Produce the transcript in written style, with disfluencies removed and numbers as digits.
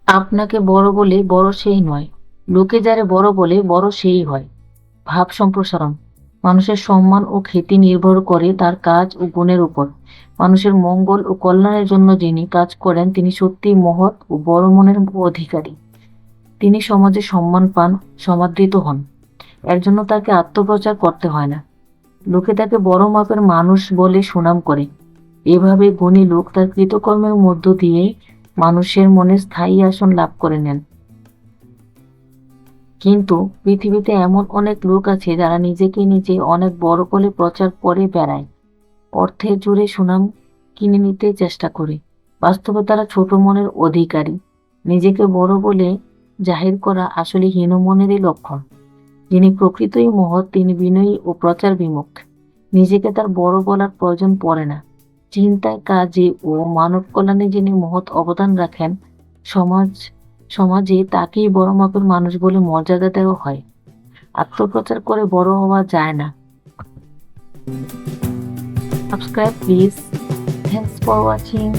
আপনাকে বড় বলে বড় সেই নয়, লোকে যারে বড় বলে বড় সেই হয়। ভাব সম্প্রসারণ। মানুষের সম্মান ও খ্যাতি নির্ভর করে তার কাজ ও গুণের উপর। মানুষের মঙ্গল ও কল্যাণের জন্য যিনি কাজ করেন তিনি সত্যিই মহৎ ও বড় মনের অধিকারী। তিনি সমাজে সম্মান পান, সমাদৃত হন। এর জন্য তাকে আত্মপ্রচার করতে হয় না। লোকে তাকে বড় মাপের মানুষ বলে সুনাম করে। এভাবে গুণী লোক তার কৃতকর্মের মধ্য দিয়ে মানুষের মনে স্থায়ী আসন লাভ করে নেন। কিন্তু পৃথিবীতে এমন অনেক লোক আছে যারা নিজেকে নিজে অনেক বড় বলে প্রচার করে বেড়ায়, অর্থের জোরে সুনাম কিনে নিতে চেষ্টা করে। বাস্তবে তারা ছোট মনের অধিকারী। নিজেকে বড় বলে জাহির করা আসলে হীন মনেরই লক্ষণ। যিনি প্রকৃতই মহৎ তিনি বিনয়ী ও প্রচার বিমুখ। নিজেকে তার বড় বলার প্রয়োজন পড়ে না। চিন্তায়, কাজে ও মানব কল্যাণে যিনি মহৎ অবদান রাখেন, সমাজ সমাজে তাকেই বড় মাপের মানুষ বলে মর্যাদা দেওয়া হয়। আত্মপ্রচার করে বড় হওয়া যায় না। Subscribe please. Thanks for watching.